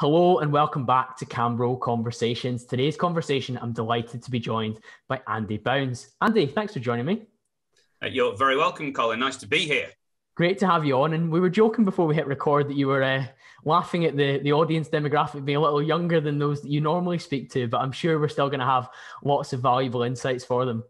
Hello and welcome back to CamBro Conversations. Today's conversation, I'm delighted to be joined by Andy Bounds. Andy, thanks for joining me. You're very welcome, Colin. Nice to be here. Great to have you on. And we were joking before we hit record that you were laughing at the audience demographic being a little younger than those that you normally speak to, but I'm sure we're still going to have lots of valuable insights for them.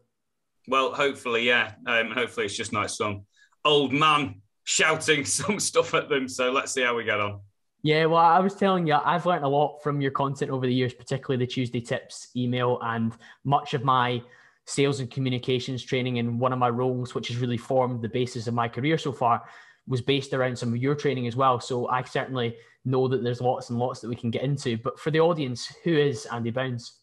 Well, hopefully, yeah. Hopefully it's just not some old man shouting some stuff at them. So let's see how we get on. Yeah, well, I was telling you, I've learned a lot from your content over the years, particularly the Tuesday Tips email, and much of my sales and communications training in one of my roles, which has really formed the basis of my career so far, was based around some of your training as well. So I certainly know that there's lots and lots that we can get into. But for the audience, who is Andy Bounds?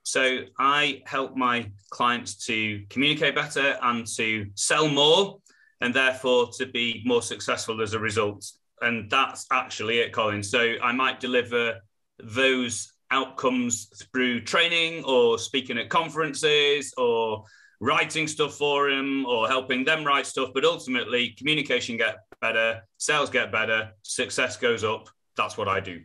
So I help my clients to communicate better and to sell more, and therefore to be more successful as a result. And that's actually it, Colin. So I might deliver those outcomes through training or speaking at conferences or writing stuff for them or helping them write stuff. But ultimately, communication gets better, sales get better, success goes up. That's what I do.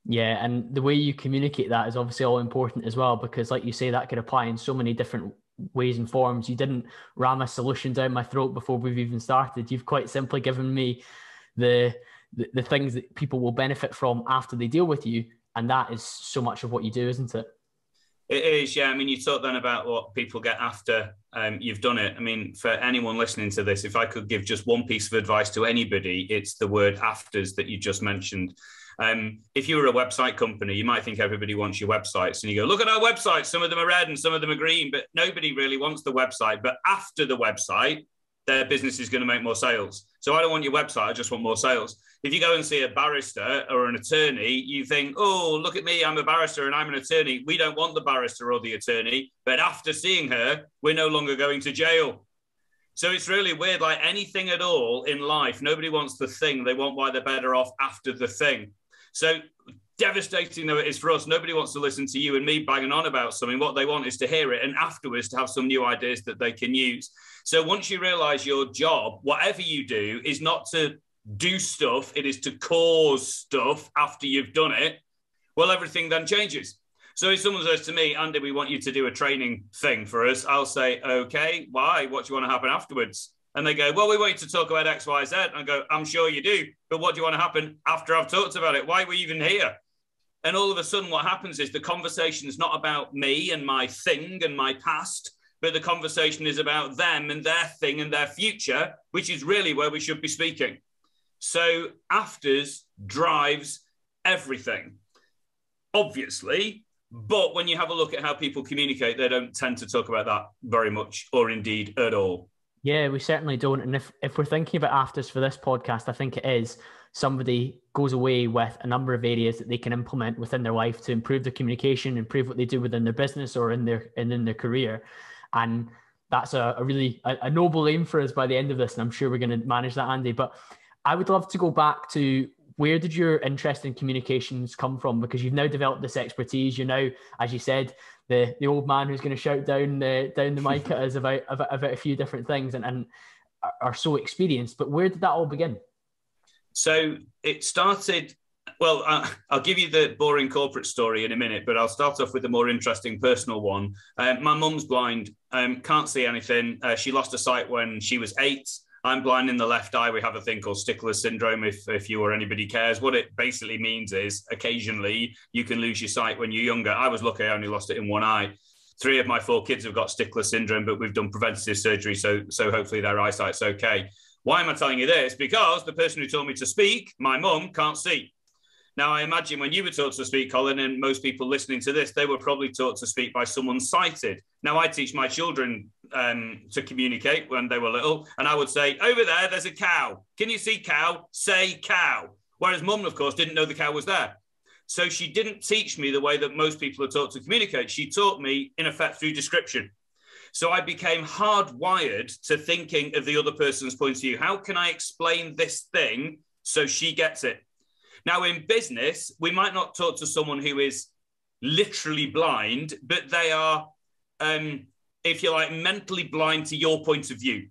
Yeah, and the way you communicate that is obviously all important as well, because like you say, that could apply in so many different ways and forms. You didn't ram a solution down my throat before we've even started. You've quite simply given me the things that people will benefit from after they deal with you. And that is so much of what you do, isn't it? It is, yeah. I mean, you talk then about what people get after you've done it. I mean, for anyone listening to this, if I could give just one piece of advice to anybody, it's the word afters that you just mentioned. If you were a website company, you might think everybody wants your websites and you go, look at our websites. Some of them are red and some of them are green, but nobody really wants the website. But after the website, their business is going to make more sales. So I don't want your website. I just want more sales. If you go and see a barrister or an attorney, you think, oh, look at me, I'm a barrister and I'm an attorney. We don't want the barrister or the attorney. But after seeing her, we're no longer going to jail. So it's really weird, like anything at all in life, nobody wants the thing. They want why they're better off after the thing. So devastating though it is for us, nobody wants to listen to you and me banging on about something. What they want is to hear it and afterwards to have some new ideas that they can use. So once you realize your job, whatever you do, is not to do stuff, it is to cause stuff after you've done it, well, everything then changes. So if someone says to me, Andy, we want you to do a training thing for us, I'll say, okay, why? What do you want to happen afterwards? And they go, well, we want you to talk about X, Y, Z. And I go, I'm sure you do, but what do you want to happen after I've talked about it? Why are we even here? And all of a sudden what happens is the conversation is not about me and my thing and my past, but the conversation is about them and their thing and their future, which is really where we should be speaking. So afters drives everything, obviously. But when you have a look at how people communicate, they don't tend to talk about that very much or indeed at all. Yeah, we certainly don't. And if we're thinking about afters for this podcast, I think it is somebody goes away with a number of areas that they can implement within their life to improve their communication, improve what they do within their business or in their career. And that's a really noble aim for us by the end of this. And I'm sure we're going to manage that, Andy. But I would love to go back to where did your interest in communications come from? Because you've now developed this expertise. You're now, as you said, the old man who's going to shout down the mic at us about a few different things and are so experienced. But where did that all begin? So it started, well, I'll give you the boring corporate story in a minute, but I'll start off with the more interesting personal one. My mum's blind, can't see anything. She lost her sight when she was 8. I'm blind in the left eye. We have a thing called Stickler syndrome, if you or anybody cares. What it basically means is occasionally you can lose your sight when you're younger. I was lucky, I only lost it in one eye. 3 of my 4 kids have got Stickler syndrome, but we've done preventative surgery, so hopefully their eyesight's okay. Why am I telling you this? Because the person who taught me to speak, my mum, can't see. Now, I imagine when you were taught to speak, Colin, and most people listening to this, they were probably taught to speak by someone sighted. Now, I teach my children to communicate when they were little, and I would say, over there, there's a cow. Can you see cow? Say cow. Whereas mum, of course, didn't know the cow was there. So she didn't teach me the way that most people are taught to communicate. She taught me, in effect, through description. So I became hardwired to thinking of the other person's point of view. How can I explain this thing so she gets it? Now, in business, we might not talk to someone who is literally blind, but they are, if you like, mentally blind to your point of view.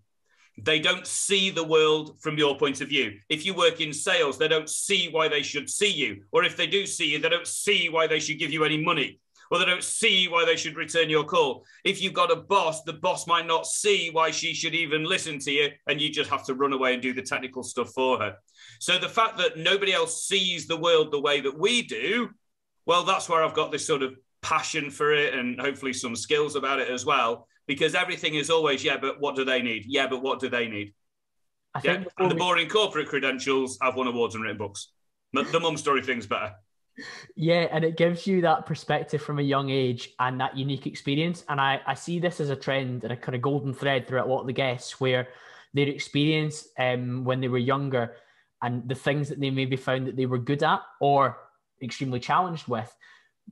They don't see the world from your point of view. If you work in sales, they don't see why they should see you. Or if they do see you, they don't see why they should give you any money. Or they don't see why they should return your call. If you've got a boss, the boss might not see why she should even listen to you, and you just have to run away and do the technical stuff for her. So the fact that nobody else sees the world the way that we do, well, that's where I've got this sort of passion for it and hopefully some skills about it as well, because everything is always, yeah, but what do they need? Yeah, but what do they need? I think and the boring corporate credentials, I've won awards and written books. The mum story thing's better. Yeah, and it gives you that perspective from a young age and that unique experience. And I see this as a trend and a kind of golden thread throughout a lot of the guests, where their experience when they were younger and the things that they maybe found that they were good at or extremely challenged with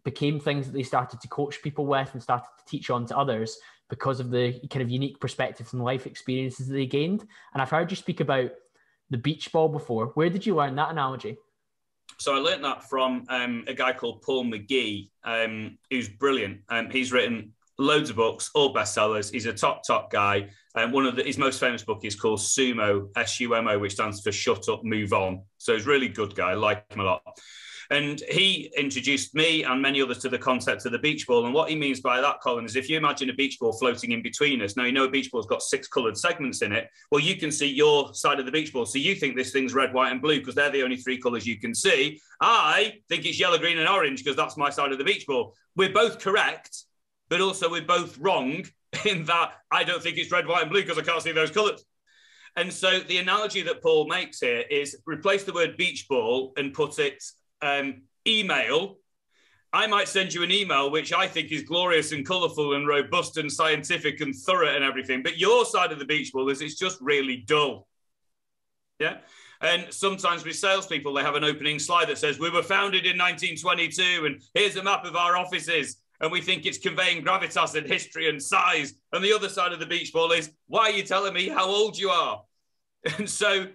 became things that they started to coach people with and started to teach on to others because of the kind of unique perspectives and life experiences that they gained. And I've heard you speak about the beach ball before. Where did you learn that analogy? So I learned that from a guy called Paul McGee, who's brilliant. He's written loads of books, all bestsellers. He's a top guy. His most famous book is called Sumo, SUMO, which stands for Shut Up, Move On. So he's a really good guy. I like him a lot. And he introduced me and many others to the concept of the beach ball. And what he means by that, Colin, is if you imagine a beach ball floating in between us. Now, you know a beach ball's got 6 coloured segments in it. Well, you can see your side of the beach ball. So you think this thing's red, white and blue because they're the only 3 colours you can see. I think it's yellow, green and orange because that's my side of the beach ball. We're both correct, but also we're both wrong in that I don't think it's red, white and blue because I can't see those colours. And so the analogy that Paul makes here is replace the word beach ball and put it email. I might send you an email which I think is glorious and colourful and robust and scientific and thorough and everything, but your side of the beach ball is it's just really dull. Yeah. And sometimes with salespeople, they have an opening slide that says we were founded in 1922 and here's a map of our offices, and we think it's conveying gravitas and history and size. And the other side of the beach ball is, why are you telling me how old you are? And so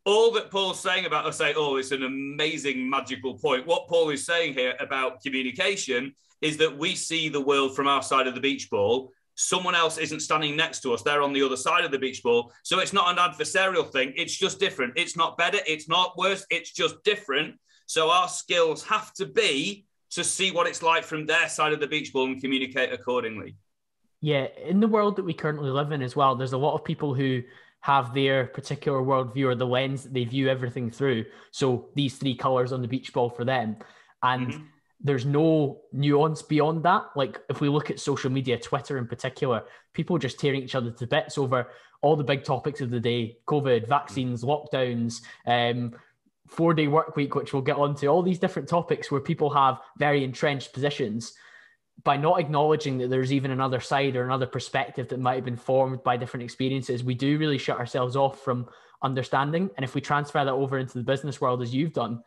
all that Paul's saying about us say, oh, it's an amazing magical point. What Paul is saying here about communication is that we see the world from our side of the beach ball. Someone else isn't standing next to us. They're on the other side of the beach ball. So it's not an adversarial thing. It's just different. It's not better. It's not worse. It's just different. So our skills have to be to see what it's like from their side of the beach ball and communicate accordingly. Yeah, in the world that we currently live in as well, there's a lot of people who have their particular worldview or the lens that they view everything through. So these 3 colours on the beach ball for them. And there's no nuance beyond that. Like if we look at social media, Twitter in particular, people just tearing each other to bits over all the big topics of the day, COVID, vaccines, lockdowns, 4-day work week, which we'll get onto, all these different topics where people have very entrenched positions. By not acknowledging that there's even another side or another perspective that might have been formed by different experiences, we do really shut ourselves off from understanding. And if we transfer that over into the business world, as you've done,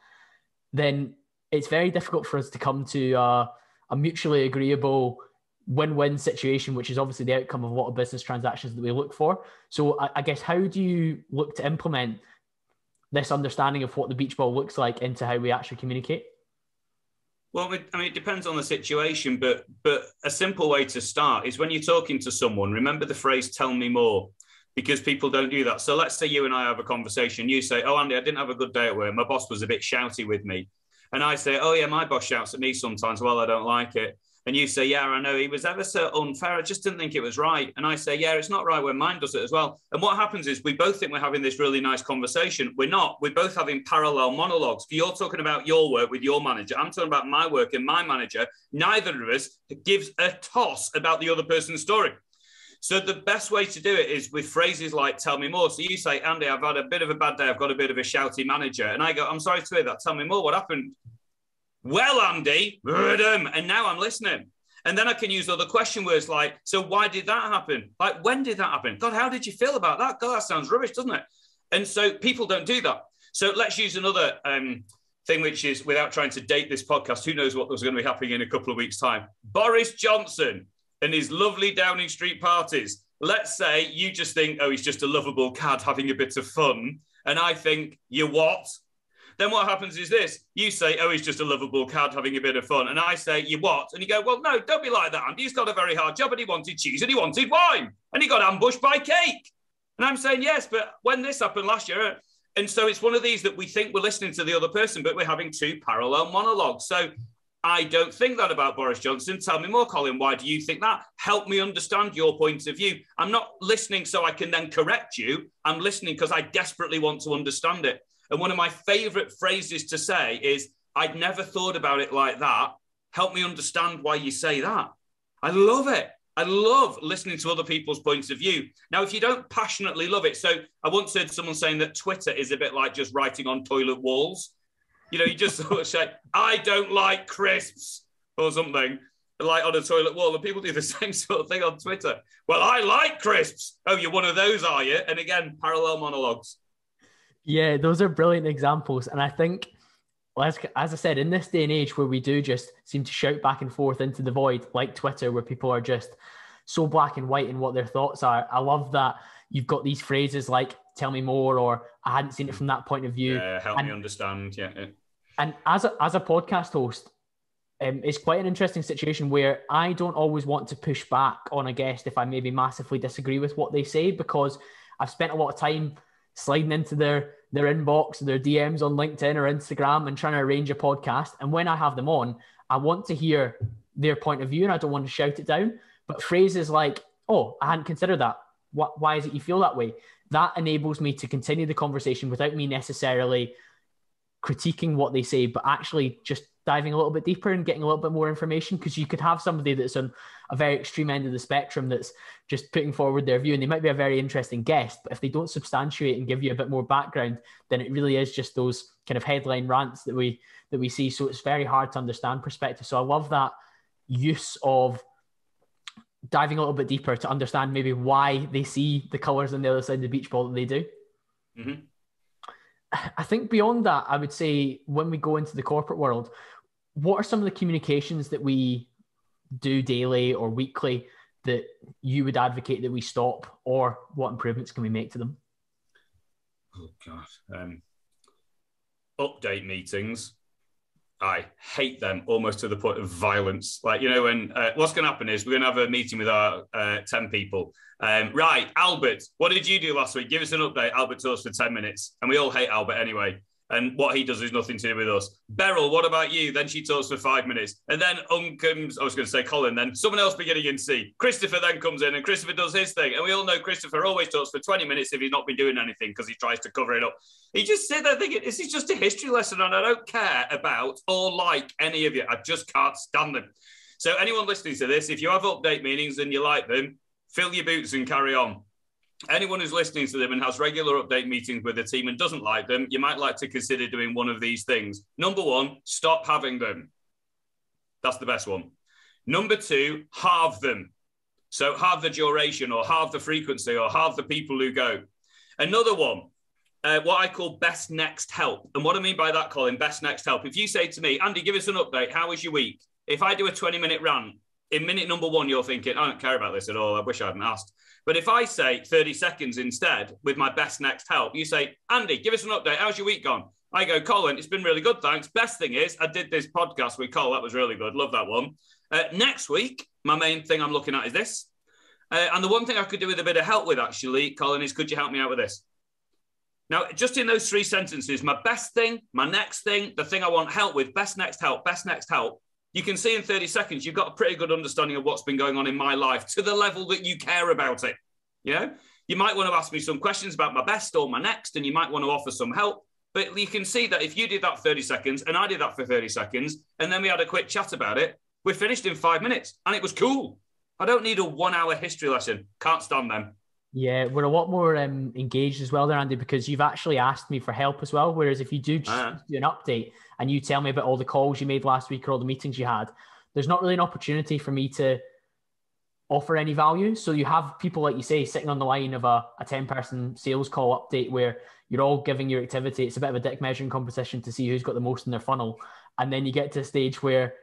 then it's very difficult for us to come to a mutually agreeable win-win situation, which is obviously the outcome of a lot of business transactions that we look for. So I guess, how do you look to implement this understanding of what the beach ball looks like into how we actually communicate? Well, I mean, it depends on the situation, but a simple way to start is when you're talking to someone, remember the phrase, tell me more, because people don't do that. So let's say you and I have a conversation. You say, oh, Andy, I didn't have a good day at work. My boss was a bit shouty with me. And I say, oh, yeah, my boss shouts at me sometimes. Well, I don't like it. And you say, yeah, I know, he was ever so unfair. I just didn't think it was right. And I say, yeah, it's not right when mine does it as well. And what happens is we both think we're having this really nice conversation. We're not. We're both having parallel monologues. You're talking about your work with your manager. I'm talking about my work and my manager. Neither of us gives a toss about the other person's story. So the best way to do it is with phrases like, tell me more. So you say, Andy, I've had a bit of a bad day. I've got a bit of a shouty manager. And I go, I'm sorry to hear that. Tell me more. What happened? Well, Andy, and now I'm listening. And then I can use other question words like, so why did that happen? Like, when did that happen? God, how did you feel about that? God, that sounds rubbish, doesn't it? And so people don't do that. So let's use another thing, which is, without trying to date this podcast, who knows what was going to be happening in a couple of weeks' time. Boris Johnson and his lovely Downing Street parties. Let's say you just think, oh, he's just a lovable cad having a bit of fun. And I think, you what? Then what happens is this. You say, oh, he's just a lovable cad having a bit of fun. And I say, you what? And you go, well, no, don't be like that, Andy. He's got a very hard job and he wanted cheese and he wanted wine. And he got ambushed by cake. And I'm saying, yes, but when this happened last year, and so it's one of these that we think we're listening to the other person, but we're having two parallel monologues. So I don't think that about Boris Johnson. Tell me more, Colin. Why do you think that? Help me understand your point of view. I'm not listening so I can then correct you. I'm listening because I desperately want to understand it. And one of my favorite phrases to say is, I'd never thought about it like that. Help me understand why you say that. I love it. I love listening to other people's points of view. Now, if you don't passionately love it, so I once heard someone saying that Twitter is a bit like just writing on toilet walls. You know, you just sort of say, I don't like crisps or something, like on a toilet wall. And people do the same sort of thing on Twitter. Well, I like crisps. Oh, you're one of those, are you? And again, parallel monologues. Yeah, those are brilliant examples. And I think, as I said, in this day and age where we do just seem to shout back and forth into the void, like Twitter, where people are just so black and white in what their thoughts are, I love that you've got these phrases like, tell me more, or I hadn't seen it from that point of view. Help me understand. Yeah. And as a podcast host, it's quite an interesting situation where I don't always want to push back on a guest if I maybe massively disagree with what they say, because I've spent a lot of time sliding into their inbox, their DMs on LinkedIn or Instagram and trying to arrange a podcast. And when I have them on, I want to hear their point of view and I don't want to shout it down. But phrases like, oh, I hadn't considered that. Why is it you feel that way? That enables me to continue the conversation without me necessarily critiquing what they say, but actually just diving a little bit deeper and getting a little bit more information, because you could have somebody that's on a very extreme end of the spectrum that's just putting forward their view, and they might be a very interesting guest, but if they don't substantiate and give you a bit more background, then it really is just those kind of headline rants that we see. So it's very hard to understand perspective. So I love that use of diving a little bit deeper to understand maybe why they see the colours on the other side of the beach ball that they do. Mm-hmm. I think beyond that, I would say when we go into the corporate world, what are some of the communications that we do daily or weekly that you would advocate that we stop, or what improvements can we make to them? Oh, God. Update meetings. I hate them almost to the point of violence. Like, you know, when what's going to happen is we're going to have a meeting with our 10 people. Right, Albert, what did you do last week? Give us an update. Albert talks for 10 minutes. And we all hate Albert anyway. And what he does is nothing to do with us. Beryl, what about you? Then she talks for 5 minutes. And then comes, I was going to say Colin, then someone else beginning in C. Christopher then comes in and Christopher does his thing. And we all know Christopher always talks for 20 minutes if he's not been doing anything because he tries to cover it up. He just sit there thinking, this is just a history lesson and I don't care about or like any of you. I just can't stand them. So anyone listening to this, if you have update meetings and you like them, fill your boots and carry on. Anyone who's listening to them and has regular update meetings with the team and doesn't like them, you might like to consider doing one of these things. Number one, stop having them. That's the best one. Number two, halve them. So halve the duration or halve the frequency or halve the people who go. Another one, what I call best next help. And what I mean by that, Colin, best next help. If you say to me, Andy, give us an update. How was your week? If I do a 20-minute rant, in minute number one, you're thinking, I don't care about this at all. I wish I hadn't asked. But if I say 30 seconds instead with my best next help, you say, Andy, give us an update. How's your week gone? I go, Colin, it's been really good, thanks. Best thing is I did this podcast with Cole. That was really good. Love that one. Next week, my main thing I'm looking at is this. And the one thing I could do with a bit of help with, actually, Colin, is could you help me out with this? Now, just in those three sentences, my best thing, my next thing, the thing I want help with, best next help, you can see in 30 seconds, you've got a pretty good understanding of what's been going on in my life to the level that you care about it. You know, you might want to ask me some questions about my best or my next, and you might want to offer some help. But you can see that if you did that 30 seconds and I did that for 30 seconds, and then we had a quick chat about it, we finished in 5 minutes and it was cool. I don't need a 1 hour history lesson. Can't stand them. Yeah, we're a lot more engaged as well there, Andy, because you've actually asked me for help as well. Whereas if you do just do an update and you tell me about all the calls you made last week or all the meetings you had, there's not really an opportunity for me to offer any value. So you have people, like you say, sitting on the line of a 10-person sales call update where you're all giving your activity. It's a bit of a dick measuring competition to see who's got the most in their funnel. And then you get to a stage where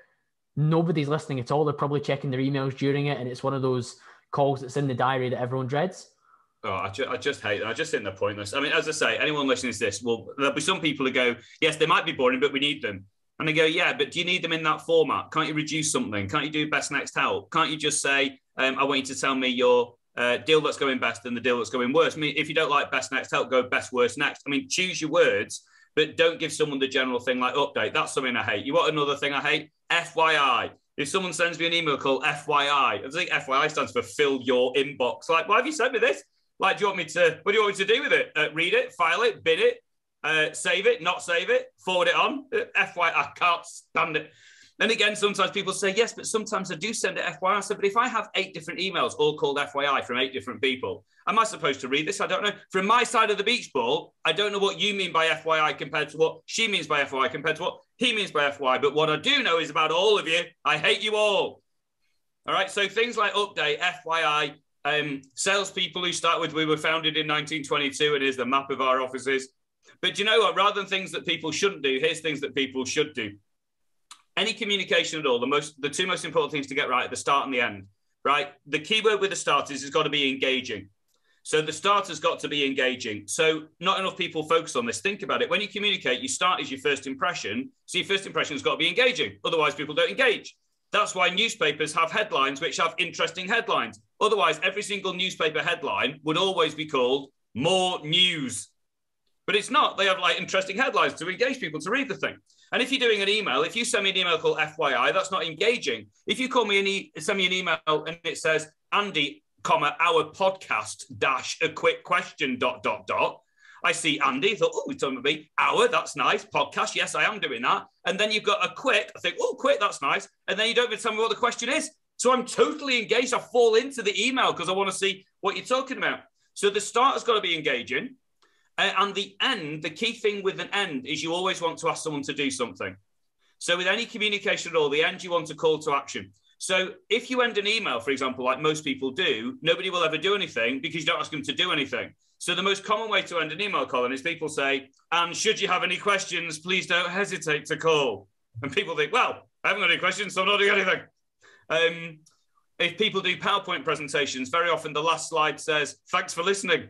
nobody's listening at all. They're probably checking their emails during it. And it's one of those calls that's in the diary that everyone dreads. Oh, I just hate them. I just think they're pointless. I mean, as I say, anyone listening to this, well, there'll be some people who go, yes, they might be boring, but we need them. And they go, yeah, but do you need them in that format? Can't you reduce something? Can't you do best next help? Can't you just say, I want you to tell me your deal that's going best and the deal that's going worst. I mean, if you don't like best next help, go best worst next. I mean, choose your words, but don't give someone the general thing like update. That's something I hate. You want another thing I hate? FYI. If someone sends me an email called FYI, I think FYI stands for fill your inbox. Like, why have you sent me this? Like, what do you want me to do with it? Read it, file it, bin it, save it, not save it, forward it on. FYI, I can't stand it. And again, sometimes people say, yes, but sometimes I do send it FYI. I said, but if I have 8 different emails all called FYI from 8 different people, am I supposed to read this? I don't know. From my side of the beach ball, I don't know what you mean by FYI compared to what she means by FYI compared to what he means by FYI. But what I do know is about all of you, I hate you all. All right. So things like update, FYI, salespeople who start with, we were founded in 1922, and here's the map of our offices. But you know what? Rather than things that people shouldn't do, here's things that people should do. Any communication at all, the 2 most important things to get right at the start and the end, right? The key word with the start is it's got to be engaging. So the start has got to be engaging. So not enough people focus on this. Think about it. When you communicate, you start as your first impression. So your first impression has got to be engaging. Otherwise, people don't engage. That's why newspapers have headlines which have interesting headlines. Otherwise, every single newspaper headline would always be called more news. But it's not. They have like interesting headlines to engage people to read the thing. And if you're doing an email, if you send me an email called FYI, that's not engaging. If you send me an email and it says, Andy, our podcast dash a quick question, ... I see Andy, I thought, oh, he's talking about me. Hour, that's nice. Podcast, yes, I am doing that. And then you've got a quick, I think, oh, quick, that's nice. And then you don't even tell me what the question is. So I'm totally engaged. I fall into the email because I want to see what you're talking about. So the start has got to be engaging. And the end, the key thing with an end is you always want to ask someone to do something. So with any communication at all, the end, you want a call to action. So if you end an email, for example, like most people do, nobody will ever do anything because you don't ask them to do anything. So the most common way to end an email, Colin, is people say, and should you have any questions, please don't hesitate to call. And people think, well, I haven't got any questions, so I'm not doing anything. If people do PowerPoint presentations, very often the last slide says, thanks for listening.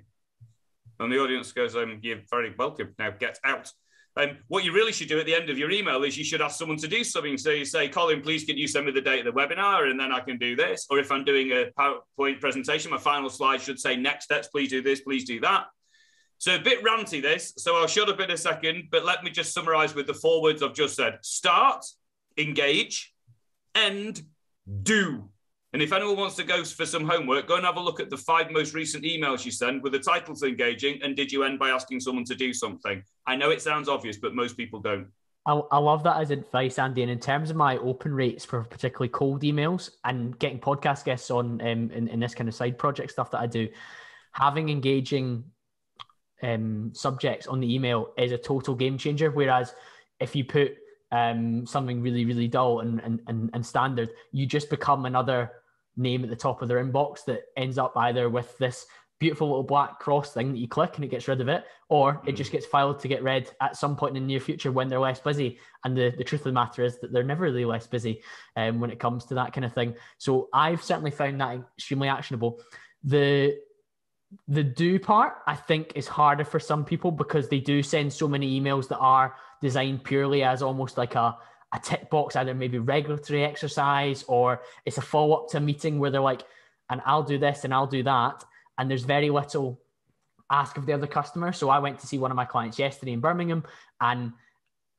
And the audience goes, you're very welcome. Now get out. What you really should do at the end of your email is you should ask someone to do something. So you say, Colin, please can you send me the date of the webinar and then I can do this. Or if I'm doing a PowerPoint presentation, my final slide should say next steps, please do this, please do that. So a bit ranty this, so I'll shut up in a second, but let me just summarize with the 4 words I've just said. Start, engage, end, do. And if anyone wants to go for some homework, go and have a look at the 5 most recent emails you send with the titles engaging and did you end by asking someone to do something? I know it sounds obvious, but most people don't. I love that as advice, Andy. And in terms of my open rates for particularly cold emails and getting podcast guests on in this kind of side project stuff that I do, having engaging subjects on the email is a total game changer. Whereas if you put something really, really dull and standard, you just become another name at the top of their inbox that ends up either with this beautiful little black cross thing that you click and it gets rid of it, or it just gets filed to get read at some point in the near future when they're less busy. And the truth of the matter is that they're never really less busy when it comes to that kind of thing. So I've certainly found that extremely actionable. The do part, I think, is harder for some people because they do send so many emails that are designed purely as almost like a tick box, either maybe regulatory exercise or it's a follow-up to a meeting where they're like, and I'll do this and I'll do that. And there's very little ask of the other customer. So I went to see one of my clients yesterday in Birmingham and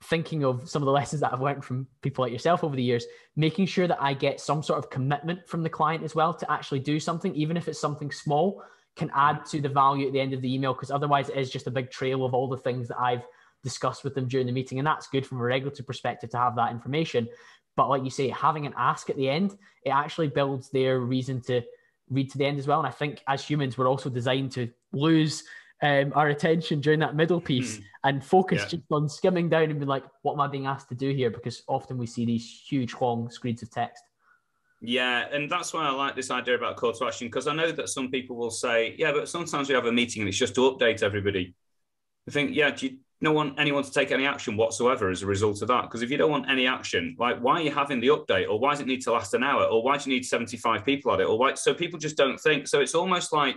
thinking of some of the lessons that I've learned from people like yourself over the years, making sure that I get some sort of commitment from the client as well to actually do something, even if it's something small, can add to the value at the end of the email, because otherwise it is just a big trail of all the things that I've discussed with them during the meeting. And that's good from a regulatory perspective to have that information. But like you say, having an ask at the end, it actually builds their reason to read to the end as well. And I think as humans, we're also designed to lose our attention during that middle piece and focus just on skimming down and be like, what am I being asked to do here? Because often we see these huge, long screens of text. Yeah, and that's why I like this idea about call to action, because I know that some people will say, yeah, but sometimes we have a meeting and it's just to update everybody. I think, yeah, do you not want anyone to take any action whatsoever as a result of that? Because if you don't want any action, like, why are you having the update? Or why does it need to last an hour? Or why do you need 75 people at it? Or why? So people just don't think. So it's almost like,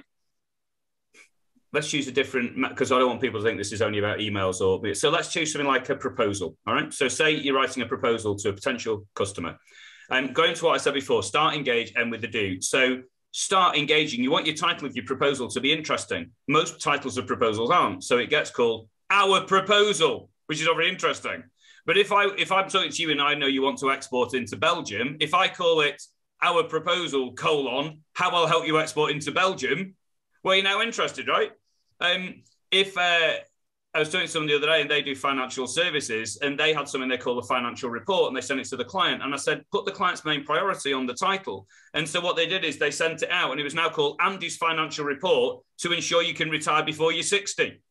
let's choose a different, because I don't want people to think this is only about emails. Or so let's choose something like a proposal. All right. So say you're writing a proposal to a potential customer. Going to what I said before, start, engage, end with the do. So start engaging. You want your title of your proposal to be interesting. Most titles of proposals aren't. So it gets called Our Proposal, which is not very interesting. But if I'm talking to you and I know you want to export into Belgium, if I call it Our Proposal, how I'll help you export into Belgium, well, you're now interested, right? If I was talking to someone the other day and they do financial services and they had something they call a financial report and they sent it to the client. And I said, put the client's main priority on the title. And so what they did is they sent it out and it was now called Andy's Financial Report to ensure you can retire before you're 60.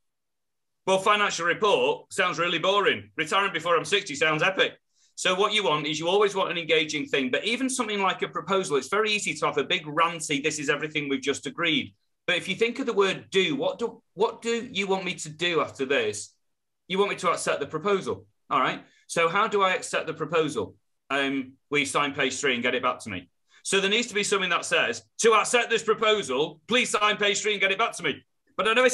Well, financial report sounds really boring. Retiring before I'm 60 sounds epic. So what you want is you always want an engaging thing. But even something like a proposal, it's very easy to have a big ranty, this is everything we've just agreed. But if you think of the word do, what do you want me to do after this? You want me to accept the proposal. All right. So how do I accept the proposal? We sign page 3 and get it back to me. So there needs to be something that says, to accept this proposal, please sign page 3 and get it back to me. But I know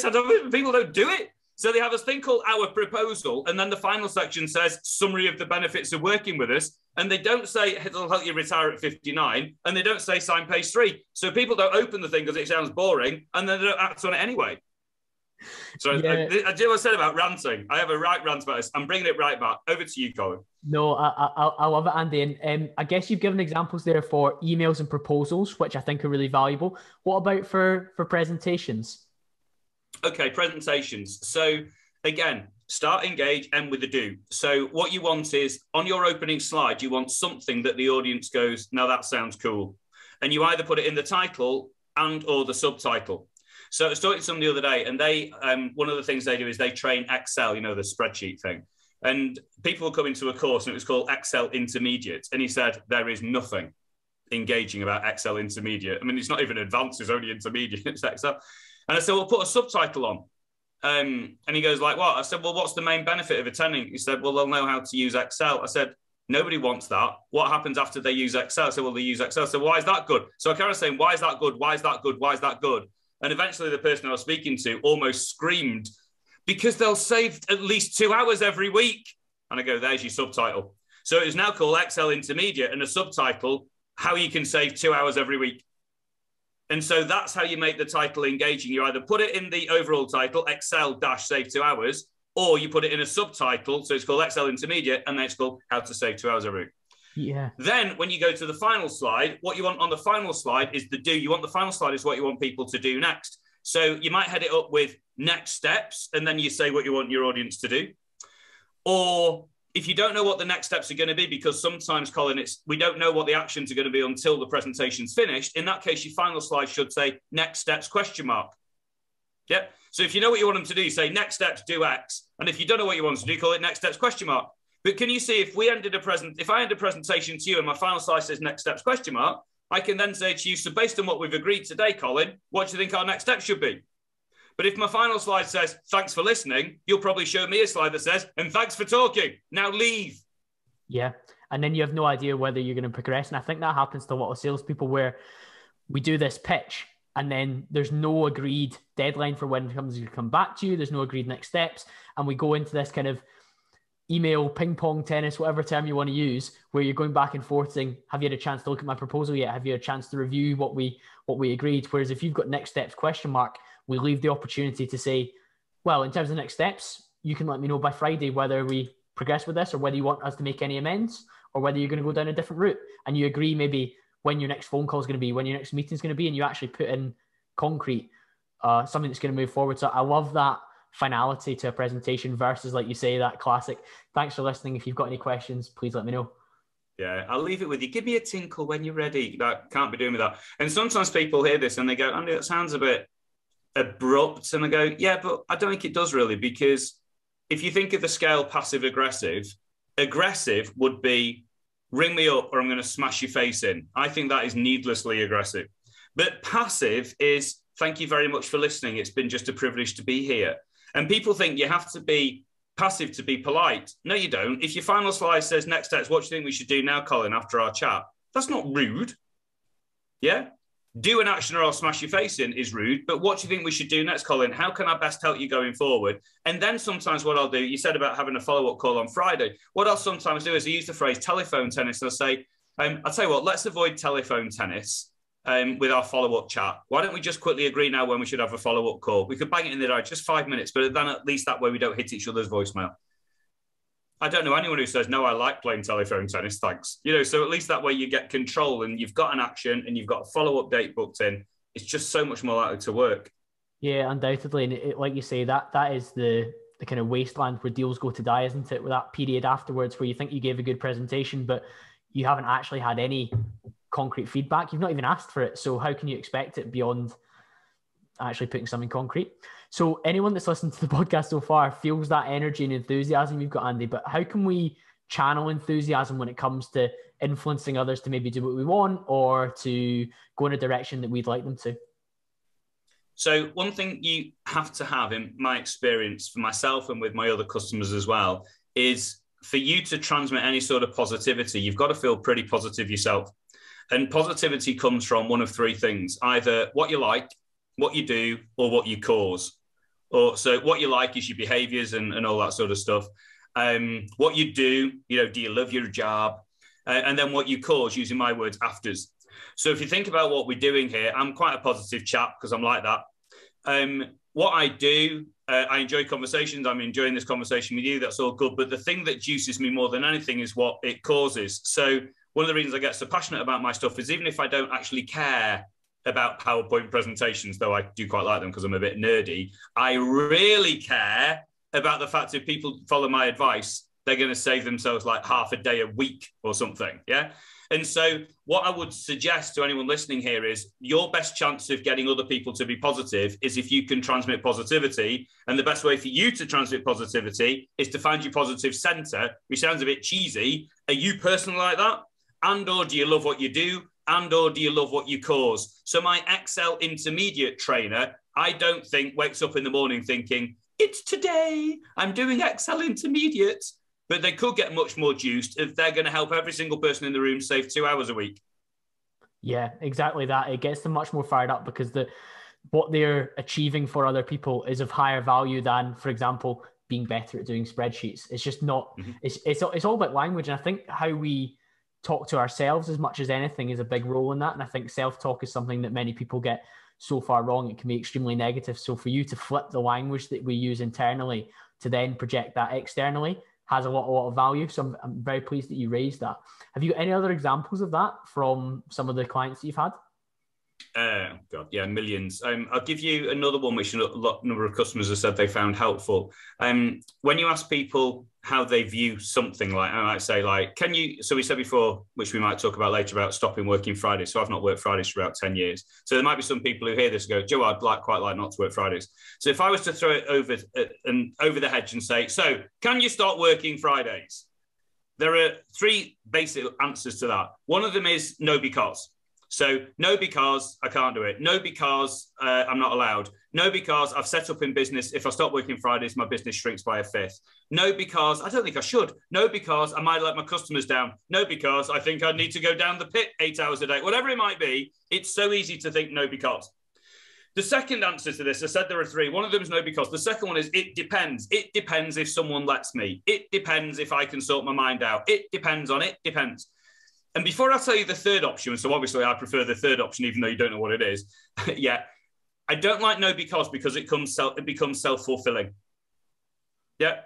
people don't do it. So they have this thing called Our Proposal. And then the final section says summary of the benefits of working with us. And they don't say it'll help you retire at 59. And they don't say sign page 3. So people don't open the thing because it sounds boring. And then they don't act on it anyway. So yeah. I do what I said about ranting. I have a right rant about this. I'm bringing it right back. Over to you, Colin. No, I love it, Andy. And I guess you've given examples there for emails and proposals, which I think are really valuable. What about for presentations? Okay, presentations. So again, start, engage, end with a do. So what you want is on your opening slide, you want something that the audience goes, now that sounds cool. And you either put it in the title and or the subtitle. So I was talking to someone the other day and they, one of the things they do is they train Excel, you know, the spreadsheet thing. And people were coming to a course and it was called Excel Intermediate. And he said, there is nothing engaging about Excel Intermediate. I mean, it's not even advanced, it's only intermediate, it's Excel. And I said, well, put a subtitle on. And he goes like, what? I said, well, what's the main benefit of attending? He said, well, they'll know how to use Excel. I said, nobody wants that. What happens after they use Excel? I said, well, they use Excel. So why is that good? So I kind of saying, why is that good? Why is that good? Why is that good? And eventually the person I was speaking to almost screamed, because they'll save at least 2 hours every week. And I go, there's your subtitle. So it is now called Excel Intermediate and a subtitle, how you can save 2 hours every week. And so that's how you make the title engaging. You either put it in the overall title, Excel save 2 hours, or you put it in a subtitle. So it's called Excel Intermediate, and then it's called how to save 2 hours every week. Yeah. Then when you go to the final slide, what you want on the final slide is the do. You want the final slide is what you want people to do next. So you might head it up with next steps, and then you say what you want your audience to do. Or if you don't know what the next steps are going to be, because sometimes, Colin, we don't know what the actions are going to be until the presentation's finished. In that case, your final slide should say next steps ? Yeah. So if you know what you want them to do, you say next steps, do X. And if you don't know what you want to do, call it next steps ? But can you see if I end a presentation to you and my final slide says next steps ? I can then say to you, so based on what we've agreed today, Colin, what do you think our next steps should be? But if my final slide says, thanks for listening, you'll probably show me a slide that says, and thanks for talking. Now leave. Yeah. And then you have no idea whether you're going to progress. And I think that happens to a lot of salespeople where we do this pitch and then there's no agreed deadline for when companies will come back to you. There's no agreed next steps. And we go into this kind of email, ping pong tennis, whatever term you want to use, where you're going back and forth saying, have you had a chance to look at my proposal yet? Have you had a chance to review what we agreed? Whereas if you've got next steps ? We leave the opportunity to say, well, in terms of next steps, you can let me know by Friday whether we progress with this or whether you want us to make any amends or whether you're going to go down a different route. And you agree maybe when your next phone call is going to be, when your next meeting is going to be, and you actually put in concrete something that's going to move forward. So I love that finality to a presentation versus, like you say, that classic, thanks for listening. If you've got any questions, please let me know. Yeah, I'll leave it with you. Give me a tinkle when you're ready. That can't be doing with that. And sometimes people hear this and they go, Andy, that sounds a bit abrupt. And I go, yeah, but I don't think it does really, because if you think of the scale passive aggressive would be ring me up or I'm going to smash your face in. I think that is needlessly aggressive. But passive is thank you very much for listening. It's been just a privilege to be here. And people think you have to be passive to be polite. No, you don't. If your final slide says next steps, what do you think we should do now, Colin, after our chat? That's not rude. Yeah. Do an action or I'll smash your face in is rude. But what do you think we should do next, Colin? How can I best help you going forward? And then sometimes what I'll do, you said about having a follow-up call on Friday. What I'll sometimes do is I use the phrase telephone tennis. And I'll say, I'll tell you what, let's avoid telephone tennis. with our follow-up chat. Why don't we just quickly agree now when we should have a follow-up call? We could bang it in the diary, just 5 minutes, but then at least that way we don't hit each other's voicemail. I don't know anyone who says, no, I like playing telephone tennis, thanks. So at least that way you get control and you've got an action and you've got a follow-up date booked in. It's just so much more likely to work. Yeah, undoubtedly. And like you say, that is the kind of wasteland where deals go to die, isn't it? With that period afterwards where you think you gave a good presentation, but you haven't actually had any concrete feedback. You've not even asked for it. So how can you expect it beyond actually putting something concrete? So anyone that's listened to the podcast so far feels that energy and enthusiasm you've got, Andy, but how can we channel enthusiasm when it comes to influencing others to maybe do what we want or to go in a direction that we'd like them to? So one thing you have to have, in my experience, for myself and with my other customers as well, is for you to transmit any sort of positivity, you've got to feel pretty positive yourself. And positivity comes from one of three things: either what you like, what you do, or what you cause. So what you like is your behaviors and all that sort of stuff. What you do, do you love your job? And then what you cause, using my words, afters. So if you think about what we're doing here, I'm quite a positive chap because I'm like that. What I do, I enjoy conversations. I'm enjoying this conversation with you. That's all good. But the thing that juices me more than anything is what it causes. So one of the reasons I get so passionate about my stuff is even if I don't actually care about PowerPoint presentations, though I do quite like them because I'm a bit nerdy, I really care about the fact if people follow my advice, they're going to save themselves like half a day a week or something. Yeah. And so what I would suggest to anyone listening here is your best chance of getting other people to be positive is if you can transmit positivity. And the best way for you to transmit positivity is to find your positive center, which sounds a bit cheesy. Are you personally like that? And or do you love what you do? And or do you love what you cause? So my Excel intermediate trainer, I don't think wakes up in the morning thinking, it's today, I'm doing Excel intermediate. But they could get much more juiced if they're going to help every single person in the room save 2 hours a week. Yeah, exactly that. It gets them much more fired up because what they're achieving for other people is of higher value than, for example, being better at doing spreadsheets. It's just not, it's all about language. And I think how we talk to ourselves as much as anything is a big role in that. And I think self-talk is something that many people get so far wrong. It can be extremely negative. So for you to flip the language that we use internally to then project that externally has a lot of value. So I'm very pleased that you raised that. Have you got any other examples of that from some of the clients that you've had? God, yeah, millions. I'll give you another one which a number of customers have said they found helpful. When you ask people how they view something, like I might say, like, can you? So we said before, which we might talk about later, about stopping working Fridays. So I've not worked Fridays for about 10 years. So there might be some people who hear this and go, Joe, I'd quite like not to work Fridays. So if I was to throw it over the hedge and say, so can you start working Fridays? There are three basic answers to that. One of them is no, because. So no, because I can't do it. No, because I'm not allowed. No, because I've set up in business. If I stop working Fridays, my business shrinks by a fifth. No, because I don't think I should. No, because I might let my customers down. No, because I think I need to go down the pit 8 hours a day. Whatever it might be, it's so easy to think no, because. The second answer to this, I said there are three. One of them is no, because. The second one is it depends. It depends if someone lets me. It depends if I can sort my mind out. It depends on it. Depends. And before I tell you the third option, so obviously I prefer the third option, even though you don't know what it is. Yeah, I don't like no, because it becomes self-fulfilling. Yeah.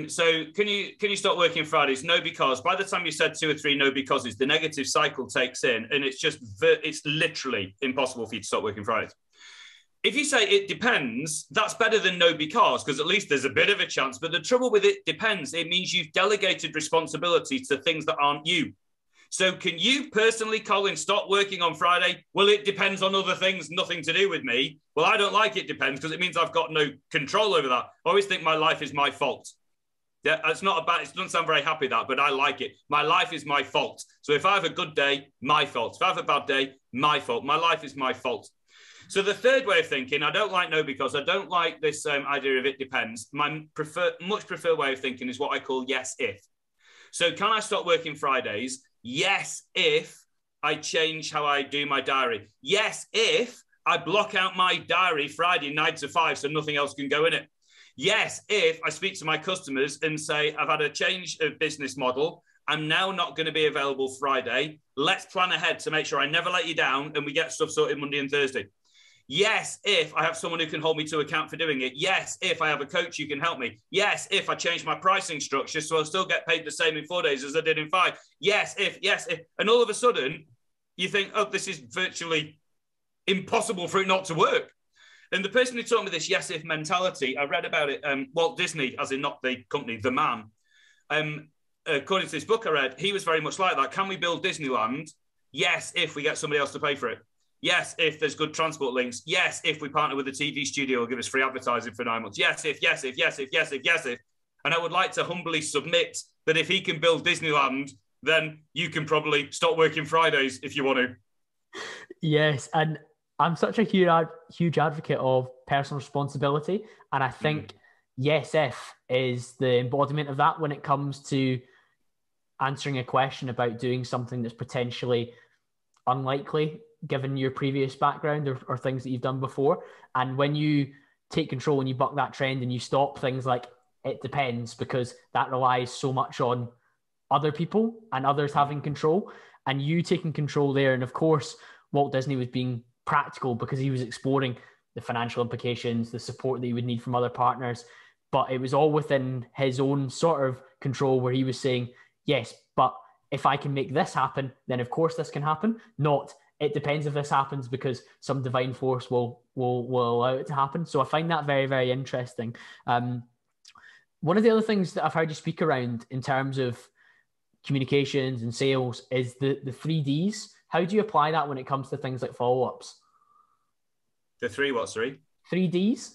So can you start working Fridays? No, because. By the time you said 2 or 3 no, becauses, the negative cycle takes in, and it's literally impossible for you to start working Fridays. If you say it depends, that's better than no, because at least there's a bit of a chance. But the trouble with it depends, it means you've delegated responsibility to things that aren't you. So can you personally, Colin, stop working on Friday? Well, it depends on other things, nothing to do with me. Well, I don't like it depends because it means I've got no control over that. I always think my life is my fault. Yeah, it doesn't sound very happy that, but I like it. My life is my fault. So if I have a good day, my fault. If I have a bad day, my fault. My life is my fault. So the third way of thinking, I don't like no, because I don't like this idea of it depends. My much preferred way of thinking is what I call yes, if. So can I stop working Fridays? Yes, if I change how I do my diary. Yes, if I block out my diary Friday 9 to 5 so nothing else can go in it. Yes, if I speak to my customers and say, I've had a change of business model. I'm now not going to be available Friday. Let's plan ahead to make sure I never let you down and we get stuff sorted Monday and Thursday. Yes, if I have someone who can hold me to account for doing it. Yes, if I have a coach who can help me. Yes, if I change my pricing structure so I'll still get paid the same in 4 days as I did in 5. Yes, if. And all of a sudden, you think, oh, this is virtually impossible for it not to work. And the person who taught me this yes, if mentality, I read about it, Walt Disney, as in not the company, the man. According to this book I read, he was very much like that. Can we build Disneyland? Yes, if we get somebody else to pay for it. Yes, if there's good transport links. Yes, if we partner with a TV studio or give us free advertising for 9 months. Yes, if. And I would like to humbly submit that if he can build Disneyland, then you can probably stop working Fridays if you want to. Yes, and I'm such a huge advocate of personal responsibility. And I think yes, if is the embodiment of that when it comes to answering a question about doing something that's potentially unlikely given your previous background or things that you've done before. And when you take control and you buck that trend and you stop things like it depends, because that relies so much on other people and others having control and you taking control there. And of course, Walt Disney was being practical because he was exploring the financial implications, the support that he would need from other partners. But it was all within his own sort of control where he was saying, yes, but if I can make this happen, then of course this can happen. Not, it depends if this happens because some divine force will allow it to happen. So I find that very, very interesting. One of the other things that I've heard you speak around in terms of communications and sales is the 3Ds. How do you apply that when it comes to things like follow-ups? The 3Ds.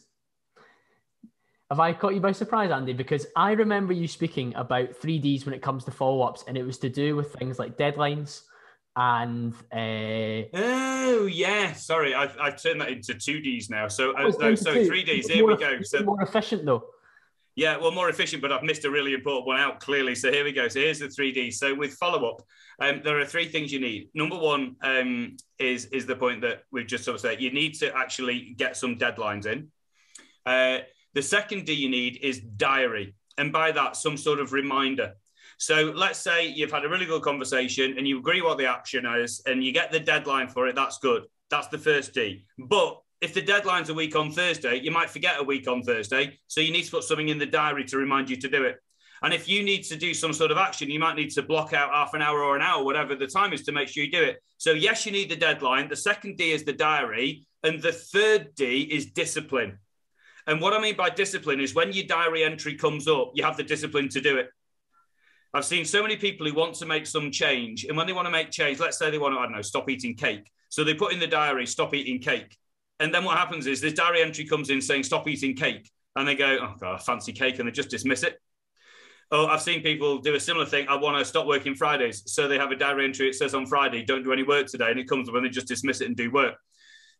Have I caught you by surprise, Andy? Because I remember you speaking about 3Ds when it comes to follow-ups, and it was to do with things like deadlines and... Oh, yeah. Sorry, I've turned that into 2Ds now. So 3Ds, here we go. So more efficient, though. Yeah, well, more efficient, but I've missed a really important one out, clearly. So here we go. So here's the 3Ds. So with follow-up, there are 3 things you need. Number one is the point that we've just sort of said. You need to actually get some deadlines in. The second D you need is diary. And by that, some sort of reminder. So let's say you've had a really good conversation and you agree what the action is and you get the deadline for it. That's good. That's the first D. But if the deadline's a week on Thursday, you might forget a week on Thursday. So you need to put something in the diary to remind you to do it. And if you need to do some sort of action, you might need to block out half an hour or an hour, whatever the time is, to make sure you do it. So yes, you need the deadline. The second D is the diary. And the third D is discipline. And what I mean by discipline is when your diary entry comes up, you have the discipline to do it. I've seen so many people who want to make some change. And when they want to make change, let's say they want to, I don't know, stop eating cake. So they put in the diary, stop eating cake. And then what happens is this diary entry comes in saying, stop eating cake. And they go, oh, God, I fancy cake. And they just dismiss it. Oh, I've seen people do a similar thing. I want to stop working Fridays. So they have a diary entry. It says on Friday, don't do any work today. And it comes up and they just dismiss it and do work.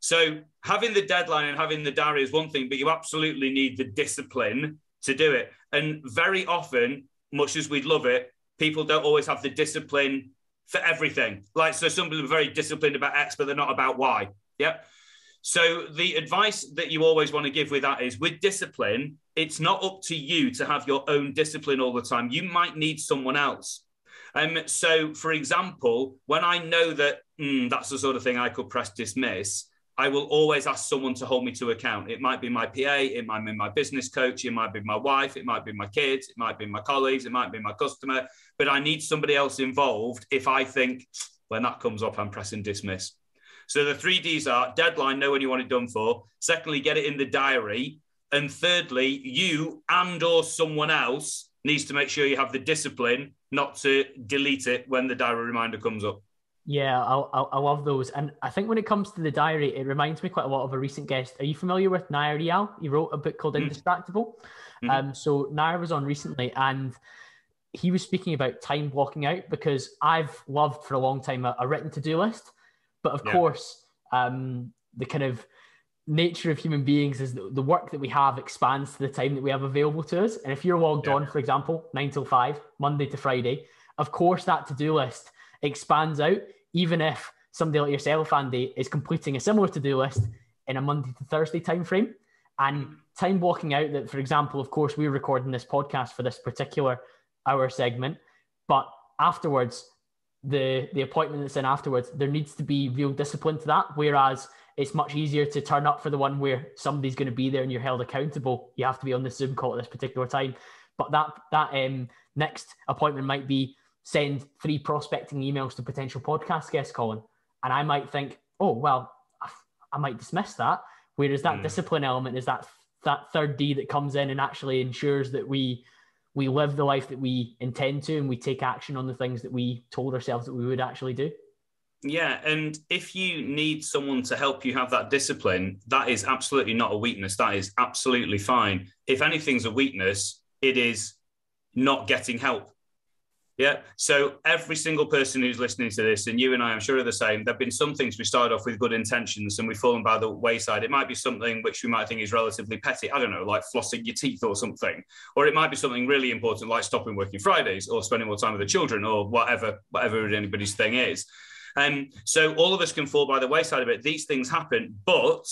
So having the deadline and having the diary is one thing, but you absolutely need the discipline to do it. And very often, much as we'd love it, people don't always have the discipline for everything. Like, so some people are very disciplined about X, but they're not about Y. Yep. So the advice that you always want to give with that is with discipline, it's not up to you to have your own discipline all the time. You might need someone else. So for example, when I know that that's the sort of thing I could press dismiss, I will always ask someone to hold me to account. It might be my PA, it might be my business coach, it might be my wife, it might be my kids, it might be my colleagues, it might be my customer, but I need somebody else involved if I think when that comes up, I'm pressing dismiss. So the 3Ds are deadline, know when you want it done for. Secondly, get it in the diary. And thirdly, you and or someone else needs to make sure you have the discipline not to delete it when the diary reminder comes up. Yeah, I love those. And I think when it comes to the diary, it reminds me quite a lot of a recent guest. Are you familiar with Nair Rial? He wrote a book called Indistractable. So Nair was on recently and he was speaking about time blocking out, because I've loved for a long time a written to-do list. But of course, the kind of nature of human beings is the work that we have expands to the time that we have available to us. And if you're logged on, for example, 9 till 5, Monday to Friday, of course, that to-do list expands out, even if somebody like yourself, Andy, is completing a similar to-do list in a Monday to Thursday timeframe. And time blocking out that, for example, of course, we're recording this podcast for this particular hour segment, but afterwards, the appointment that's in afterwards, there needs to be real discipline to that. Whereas it's much easier to turn up for the one where somebody's going to be there and you're held accountable. You have to be on this Zoom call at this particular time. But that next appointment might be send 3 prospecting emails to potential podcast guests, Colin. And I might think, oh, well, I might dismiss that. Whereas that discipline element is that third D that comes in and actually ensures that we live the life that we intend to, and we take action on the things that we told ourselves that we would actually do. Yeah, and if you need someone to help you have that discipline, that is absolutely not a weakness. That is absolutely fine. If anything's a weakness, it is not getting help. Yeah. So every single person who's listening to this, and you and I, I'm sure are the same, there've been some things we started off with good intentions and we've fallen by the wayside. It might be something which we might think is relatively petty. I don't know, like flossing your teeth or something. Or it might be something really important, like stopping working Fridays or spending more time with the children or whatever anybody's thing is. So all of us can fall by the wayside of it. These things happen, but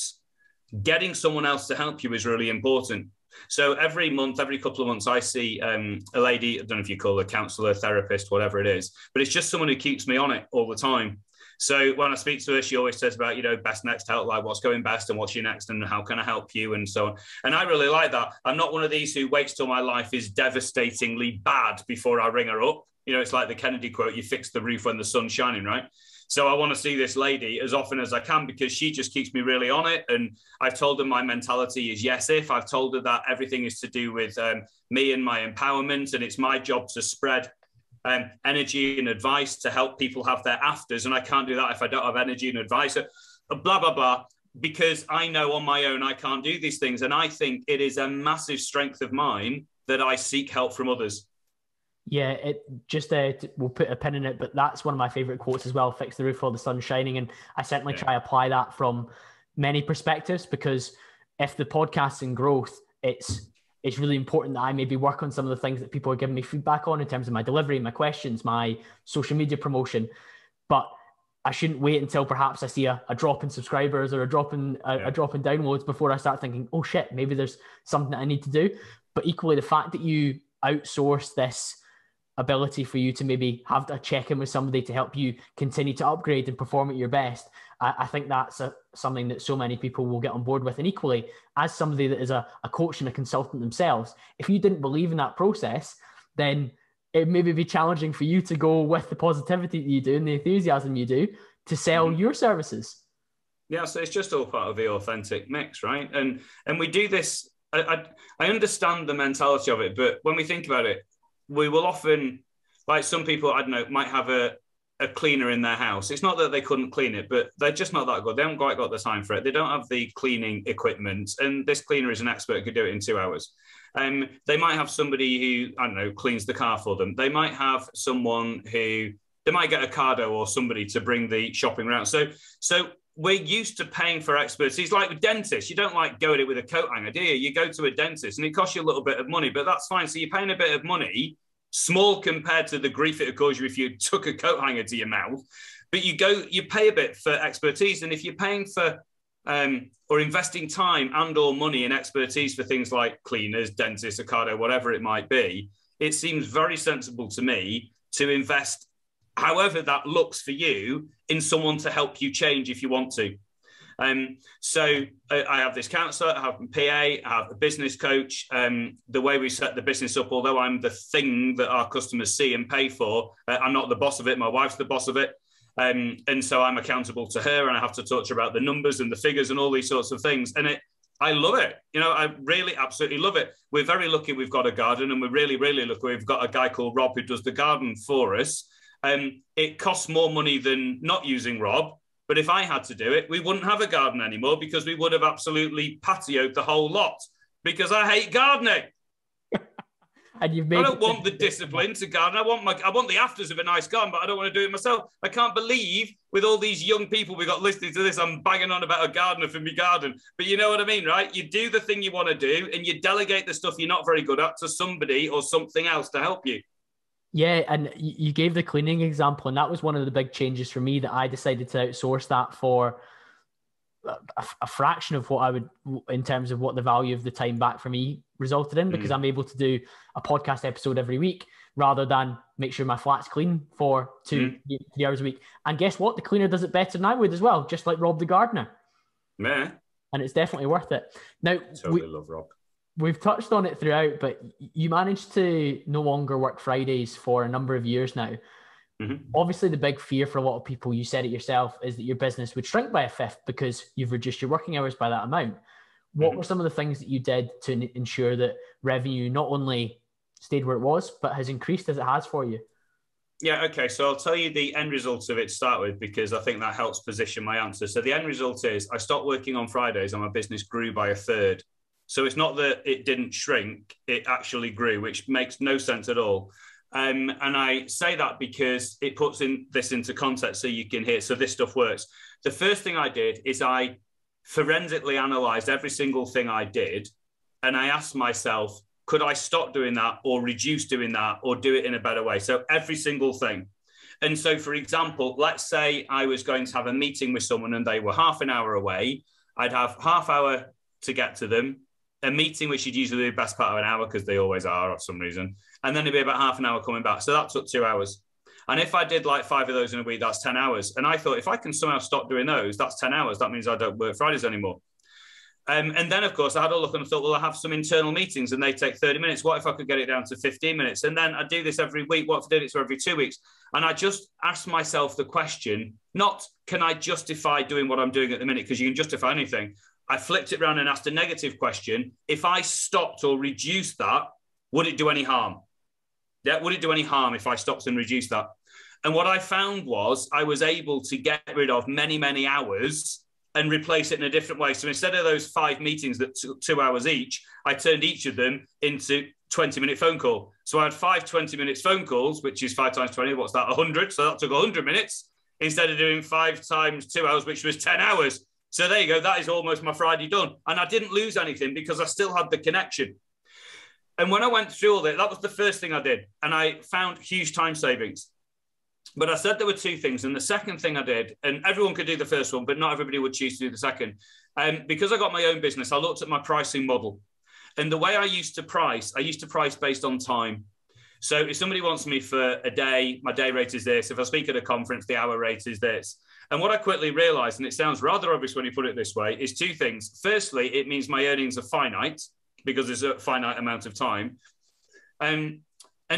getting someone else to help you is really important. So every month, every couple of months, I see a lady, I don't know if you call her counselor, therapist, whatever it is, but it's just someone who keeps me on it all the time. So when I speak to her, she always says about, best next help, like what's going best and what's your next and how can I help you and so on. And I really like that. I'm not one of these who waits till my life is devastatingly bad before I ring her up. It's like the Kennedy quote, you fix the roof when the sun's shining, right? So I want to see this lady as often as I can because she just keeps me really on it. And I've told her my mentality is yes, if. I've told her that everything is to do with me and my empowerment. And it's my job to spread energy and advice to help people have their afters. And I can't do that if I don't have energy and advice, blah, blah, blah. Because I know on my own I can't do these things. And I think it is a massive strength of mine that I seek help from others. Yeah, it just we'll put a pin in it, but that's one of my favorite quotes as well. Fix the roof while the sun's shining, and I certainly try to apply that from many perspectives. Because if the podcast's in growth, it's really important that I maybe work on some of the things that people are giving me feedback on in terms of my delivery, my questions, my social media promotion. But I shouldn't wait until perhaps I see a drop in subscribers or a drop in downloads before I start thinking, oh shit, maybe there's something that I need to do. But equally, the fact that you outsource this ability for you to maybe have a check-in with somebody to help you continue to upgrade and perform at your best, I think that's something that so many people will get on board with. And equally, as somebody that is a coach and a consultant themselves, if you didn't believe in that process, then it maybe be challenging for you to go with the positivity that you do and the enthusiasm you do to sell your services. Yeah, so it's just all part of the authentic mix, right? And we do this, I understand the mentality of it, but when we think about it, we will often, like some people, I don't know, might have a cleaner in their house. It's not that they couldn't clean it, but they're just not that good. They haven't quite got the time for it. They don't have the cleaning equipment. And this cleaner is an expert, could do it in 2 hours. They might have somebody who, I don't know, cleans the car for them. They might have someone who, they might get a cardo or somebody to bring the shopping around. So we're used to paying for expertise. Like with dentists, you don't like go at it with a coat hanger, do you? You go to a dentist and it costs you a little bit of money, but that's fine. So you're paying a bit of money, small compared to the grief it would cause you if you took a coat hanger to your mouth. But you pay a bit for expertise. And if you're paying for or investing time and or money in expertise for things like cleaners, dentists, Ocado, whatever it might be, it seems very sensible to me to invest however that looks for you in someone to help you change if you want to. So I have this counselor, I have a PA, I have a business coach. The way we set the business up, although I'm the thing that our customers see and pay for, I'm not the boss of it. My wife's the boss of it. And so I'm accountable to her and I have to talk to her about the numbers and the figures and all these sorts of things. And I love it. I really absolutely love it. We're very lucky we've got a garden, and we're really, really lucky we've got a guy called Rob who does the garden for us. It costs more money than not using Rob. But if I had to do it, we wouldn't have a garden anymore because we would have absolutely patioed the whole lot because I hate gardening. And I don't want the discipline to garden. I want the afters of a nice garden, but I don't want to do it myself. I can't believe with all these young people we got listening to this, I'm banging on about a gardener for me garden. But you know what I mean, right? You do the thing you want to do and you delegate the stuff you're not very good at to somebody or something else to help you. Yeah, and you gave the cleaning example, and that was one of the big changes for me, that I decided to outsource that for a fraction of what I would, in terms of what the value of the time back for me resulted in, because I'm able to do a podcast episode every week. rather than make sure my flat's clean for 3 hours a week. And guess what? The cleaner does it better than I would as well, just like Rob the gardener. Yeah. And it's definitely worth it. Now, totally love Rob. We've touched on it throughout, but you managed to no longer work Fridays for a number of years now. Obviously, the big fear for a lot of people, you said it yourself, is that your business would shrink by a fifth because you've reduced your working hours by that amount. What were some of the things that you did to ensure that revenue not only stayed where it was, but has increased as it has for you? Yeah, okay. So I'll tell you the end result of it to start with, because I think that helps position my answer. So the end result is I stopped working on Fridays and my business grew by a third. So it's not that it didn't shrink, it actually grew, which makes no sense at all. And I say that because it puts this into context so you can hear. So this stuff works. The first thing I did is I forensically analysed every single thing I did. And I asked myself, could I stop doing that or reduce doing that or do it in a better way? So every single thing. And so, for example, let's say I was going to have a meeting with someone and they were half an hour away. I'd have half hour to get to them. A meeting, which you'd usually do the best part of an hour because they always are for some reason. And then it'd be about half an hour coming back. So that took 2 hours. And if I did like 5 of those in a week, that's 10 hours. And I thought if I can somehow stop doing those, that's 10 hours. That means I don't work Fridays anymore. And then, of course, I had a look and I thought, well, I have some internal meetings and they take 30 minutes. What if I could get it down to 15 minutes? And then I do this every week. What if I did it for every 2 weeks? And I just asked myself the question, not can I justify doing what I'm doing at the minute, because you can justify anything. I flipped it around and asked a negative question. If I stopped or reduced that, would it do any harm? Yeah, would it do any harm if I stopped and reduced that? And what I found was I was able to get rid of many, many hours and replace it in a different way. So instead of those 5 meetings that took 2 hours each, I turned each of them into 20-minute phone call. So I had 5 20-minute phone calls, which is 5 times 20. What's that? 100. So that took 100 minutes instead of doing 5 times 2 hours, which was 10 hours. So there you go. That is almost my Friday done. And I didn't lose anything because I still had the connection. And when I went through all that was the first thing I did. And I found huge time savings. But I said there were 2 things. And the second thing I did, and everyone could do the first one, but not everybody would choose to do the second. Because I got my own business, I looked at my pricing model. And the way I used to price based on time. So if somebody wants me for a day, my day rate is this. If I speak at a conference, the hour rate is this. And what I quickly realized, and it sounds rather obvious when you put it this way, is 2 things. Firstly, it means my earnings are finite because there's a finite amount of time. And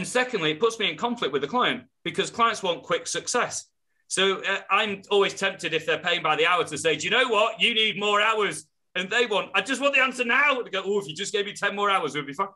secondly, it puts me in conflict with the client because clients want quick success. So I'm always tempted, if they're paying by the hour, to say, do you know what? You need more hours. And they want, I just want the answer now. They go, oh, if you just gave me 10 more hours, it would be fine.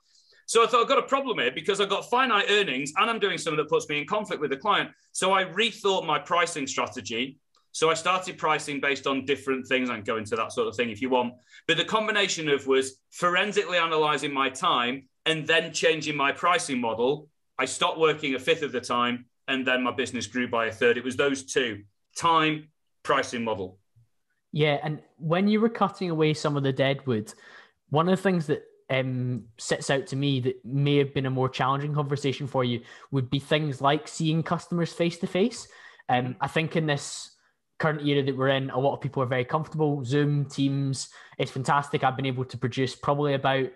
So I thought I've got a problem here because I've got finite earnings and I'm doing something that puts me in conflict with the client. So I rethought my pricing strategy. So I started pricing based on different things. I can go into that sort of thing if you want. But the combination of was forensically analysing my time and then changing my pricing model. I stopped working a fifth of the time and then my business grew by a third. It was those 2, time, pricing model. Yeah. And when you were cutting away some of the dead wood, one of the things that sits out to me that may have been a more challenging conversation for you would be things like seeing customers face to face. I think in this current era that we're in, a lot of people are very comfortable. Zoom, Teams, it's fantastic. I've been able to produce probably about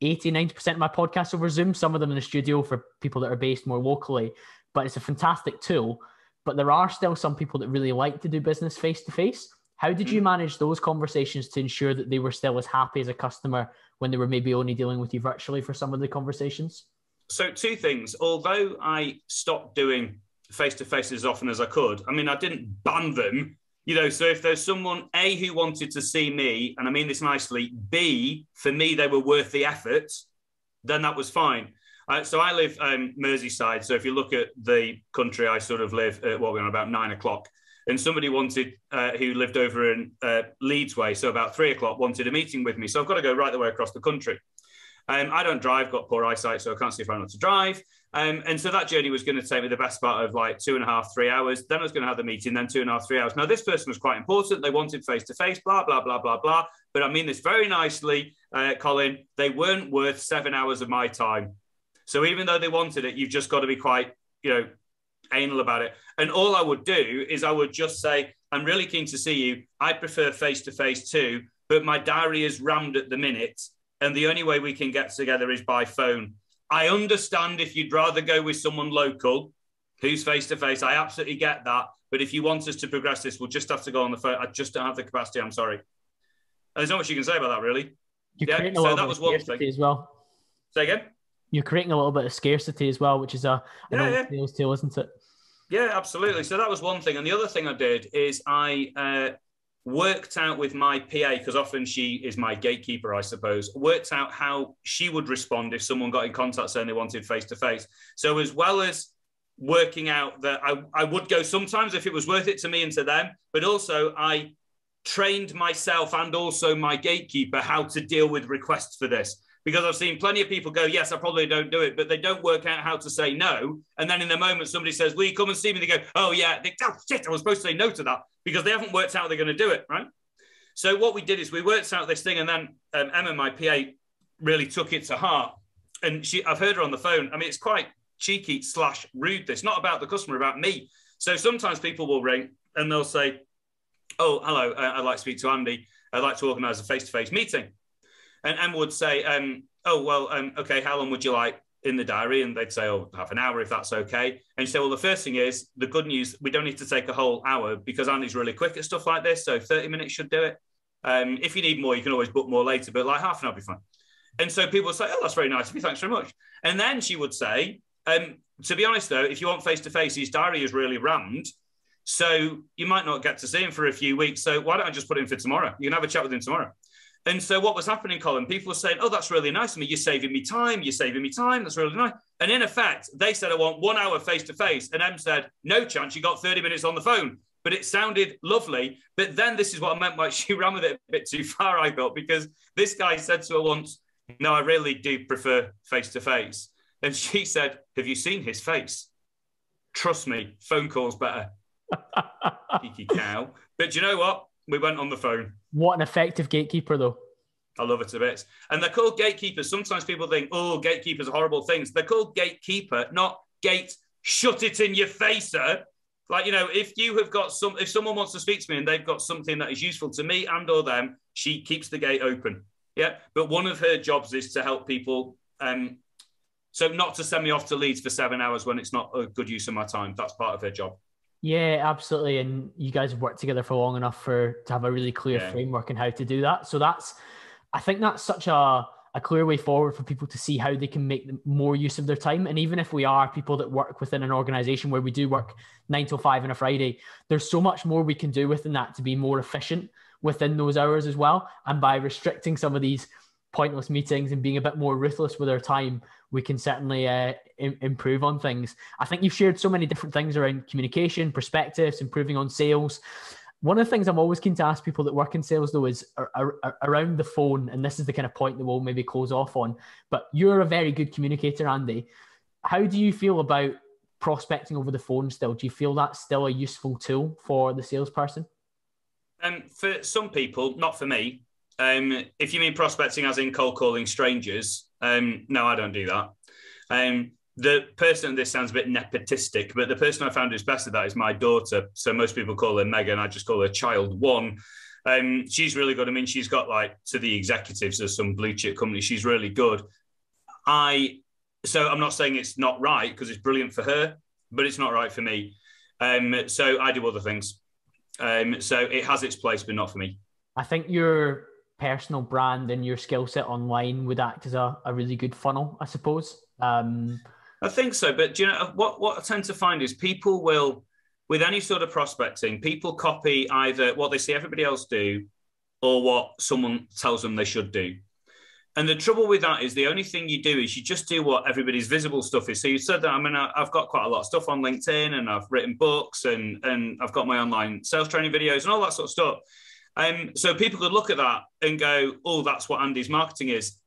80-90% of my podcasts over Zoom, some of them in the studio for people that are based more locally, but it's a fantastic tool. But there are still some people that really like to do business face to face. How did you manage those conversations to ensure that they were still as happy as a customer when they were maybe only dealing with you virtually for some of the conversations? So 2 things. Although I stopped doing face-to-face as often as I could, I mean, I didn't ban them, so if there's someone, A, who wanted to see me, and I mean this nicely, B, for me, they were worth the effort, then that was fine. So I live Merseyside. So if you look at the country, I sort of live at we're on about 9 o'clock. And somebody wanted, who lived over in Leeds way, so about 3 o'clock, wanted a meeting with me. So I've got to go right the way across the country. I don't drive, got poor eyesight, so I can't see if I know to drive. And so that journey was going to take me the best part of like 2.5, 3 hours. Then I was going to have the meeting, then 2.5, 3 hours. Now, this person was quite important. They wanted face-to-face, blah, blah, blah, blah, blah. But I mean this very nicely, Colin, they weren't worth 7 hours of my time. So even though they wanted it, you've just got to be quite, anal about it. And all I would do is I would just say, I'm really keen to see you. I prefer face-to-face too, but my diary is rammed at the minute. And the only way we can get together is by phone. I understand if you'd rather go with someone local who's face-to-face. I absolutely get that. But if you want us to progress this, we'll just have to go on the phone. I just don't have the capacity. I'm sorry. And there's not much you can say about that, really. You're creating a little bit of scarcity as well. Say again? You're creating a little bit of scarcity as well, which is a sales tale, isn't it? Yeah, absolutely. So that was one thing. And the other thing I did is I worked out with my PA, because often she is my gatekeeper, I suppose, worked out how she would respond if someone got in contact saying they wanted face-to-face. So as well as working out that I would go sometimes if it was worth it to me and to them, but also I trained myself and also my gatekeeper how to deal with requests for this. Because I've seen plenty of people go, yes, I probably don't do it, but they don't work out how to say no. And then in the moment, somebody says, will you come and see me? They go, oh, yeah, oh, shit, I was supposed to say no to that, because they haven't worked out how they're going to do it, right? So what we did is we worked out this thing, and then Emma, my PA, really took it to heart. And I've heard her on the phone. I mean, it's quite cheeky / rude. It's not about the customer, about me. So sometimes people will ring and they'll say, oh, hello, I'd like to speak to Andy. I'd like to organise a face-to-face meeting. And Emma would say, okay, how long would you like in the diary? And they'd say, oh, half an hour, if that's okay. And you say, well, the first thing is, the good news, we don't need to take a whole hour because Andy's really quick at stuff like this. So 30 minutes should do it. If you need more, you can always book more later, but like half an hour will be fine. And so people would say, oh, that's very nice of you. Thanks very much. And then she would say, to be honest, though, if you want face-to-face, his diary is really rammed. So you might not get to see him for a few weeks. So why don't I just put him for tomorrow? You can have a chat with him tomorrow. And so what was happening, Colin, people were saying, oh, that's really nice of me. You're saving me time. You're saving me time. That's really nice. And in effect, they said, I want 1 hour face-to-face. And Em said, no chance. You got 30 minutes on the phone. But it sounded lovely. But then this is what I meant by she ran with it a bit too far, I thought, because this guy said to her once, no, I really do prefer face-to-face. And she said, have you seen his face? Trust me, phone call's better. Cheeky cow. But you know what? We went on the phone. What an effective gatekeeper, though. I love it to bits. And they're called gatekeepers. Sometimes people think, oh, gatekeepers are horrible things. They're called gatekeeper, not gate, shut it in your facer. Like, you know, if someone wants to speak to me and they've got something that is useful to me and or them, she keeps the gate open. Yeah. But one of her jobs is to help people. So not to send me off to Leeds for 7 hours when it's not a good use of my time. That's part of her job. Yeah, absolutely. And you guys have worked together for long enough to have a really clear framework on how to do that. So I think that's such a clear way forward for people to see how they can make more use of their time. And even if we are people that work within an organization where we do work 9 till 5 on a Friday, there's so much more we can do within that to be more efficient within those hours as well. And by restricting some of these pointless meetings and being a bit more ruthless with our time, we can certainly improve on things. I think you've shared so many different things around communication, perspectives, improving on sales. One of the things I'm always keen to ask people that work in sales, though, is around the phone. And this is the kind of point that we'll maybe close off on. But you're a very good communicator, Andy. How do you feel about prospecting over the phone still? Do you feel that's still a useful tool for the salesperson? For some people, not for me. If you mean prospecting as in cold calling strangers, no, I don't do that. The person, this sounds a bit nepotistic, but the person I found who's best at that is my daughter. So most people call her Megan. I just call her Child One. She's really good. I mean, she's got to the executives of some blue chip company. She's really good. So I'm not saying it's not right because it's brilliant for her, but it's not right for me. So I do other things. So it has its place, but not for me. I think your personal brand and your skill set online would act as a really good funnel, I suppose. I think so. But do you know what I tend to find is people will, with any sort of prospecting, people copy either what they see everybody else do or what someone tells them they should do. And the trouble with that is the only thing you do is you just do what everybody's visible stuff is. So you said that, I mean, I've got quite a lot of stuff on LinkedIn and I've written books and I've got my online sales training videos and all that sort of stuff. So people could look at that and go, oh, that's what Andy's marketing is.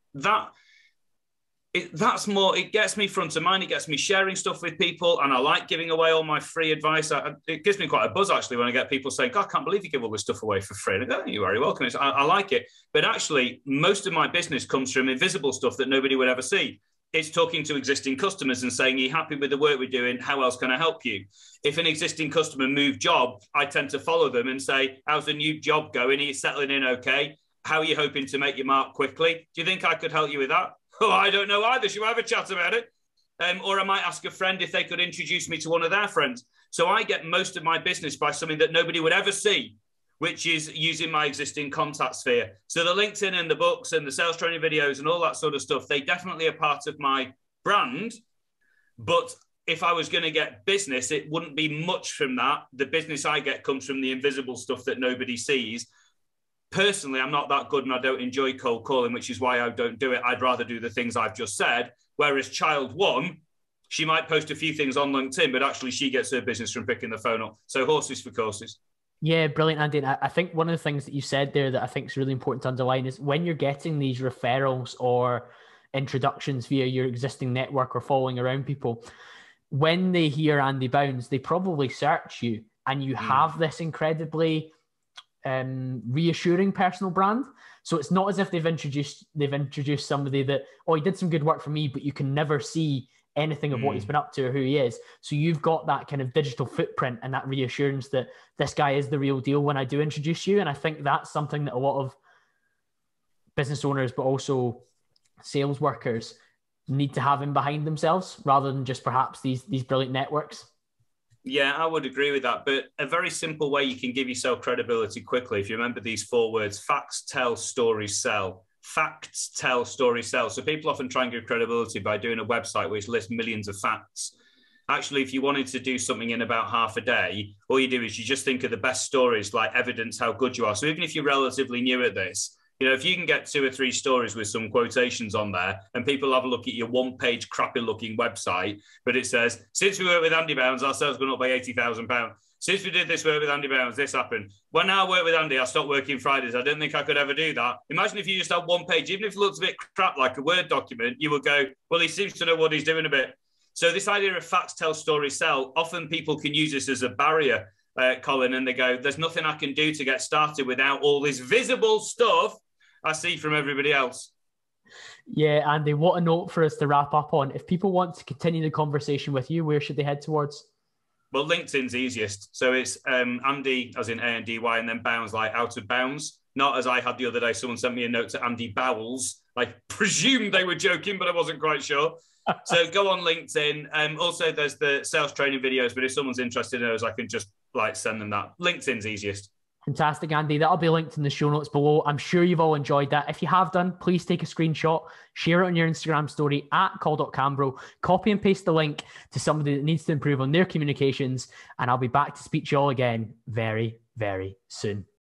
That's more, it gets me front of mind. It gets me sharing stuff with people. And I like giving away all my free advice. It gives me quite a buzz, actually, when I get people saying, God, I can't believe you give all this stuff away for free. And I go, oh, you're very welcome. I like it. But actually, most of my business comes from invisible stuff that nobody would ever see. It's talking to existing customers and saying, are you happy with the work we're doing? How else can I help you? If an existing customer moved job, I tend to follow them and say, how's the new job going? Are you settling in okay? How are you hoping to make your mark quickly? Do you think I could help you with that? Oh, I don't know either. Should we have a chat about it? Or I might ask a friend if they could introduce me to one of their friends. So I get most of my business by something that nobody would ever see, which is using my existing contact sphere. So the LinkedIn and the books and the sales training videos and all that sort of stuff, they definitely are part of my brand. But if I was going to get business, it wouldn't be much from that. The business I get comes from the invisible stuff that nobody sees. Personally, I'm not that good and I don't enjoy cold calling, which is why I don't do it. I'd rather do the things I've just said. Whereas child one, she might post a few things on LinkedIn, but actually she gets her business from picking the phone up. So horses for courses. Yeah, brilliant, Andy. And I think one of the things that you said there that I think is really important to underline is when you're getting these referrals or introductions via your existing network or following around people, when they hear Andy Bounds, they probably search you and you have this incredibly reassuring personal brand. So it's not as if they've introduced somebody that, oh, he did some good work for me, but you can never see anything of what he's been up to or who he is. So you've got that kind of digital footprint and that reassurance that this guy is the real deal when I do introduce you. And I think that's something that a lot of business owners, but also sales workers need to have in behind themselves rather than just perhaps these brilliant networks. Yeah, I would agree with that. But a very simple way you can give yourself credibility quickly, if you remember these 4 words: facts, tell, stories, sell. Facts, tell, stories, sell. So people often try and give credibility by doing a website which lists millions of facts. Actually, if you wanted to do something in about half a day, all you do is you just think of the best stories, like evidence how good you are. So even if you're relatively new at this, if you can get 2 or 3 stories with some quotations on there and people have a look at your 1-page crappy looking website, but it says, since we worked with Andy Bounds, our sales gone up by £80,000. Since we did this work with Andy Bounds, this happened. When I worked with Andy, I stopped working Fridays. I didn't think I could ever do that. Imagine if you just had 1 page, even if it looks a bit crap like a Word document, you would go, well, he seems to know what he's doing a bit. So this idea of facts, tell, stories, sell, often people can use this as a barrier, Colin, and they go, there's nothing I can do to get started without all this visible stuff I see from everybody else. Yeah, Andy, what a note for us to wrap up on. If people want to continue the conversation with you, where should they head towards? Well, LinkedIn's easiest. So it's Andy, as in A-N-D-Y, and then Bounds, like out of bounds. Not as I had the other day, someone sent me a note to Andy Bowles. I presumed they were joking, but I wasn't quite sure. So go on LinkedIn. Also, there's the sales training videos, but if someone's interested in those, I can just send them that. LinkedIn's easiest. Fantastic, Andy. That'll be linked in the show notes below. I'm sure you've all enjoyed that. If you have done, please take a screenshot, share it on your Instagram story at call.cambro, copy and paste the link to somebody that needs to improve on their communications, and I'll be back to speak to you all again very, very soon.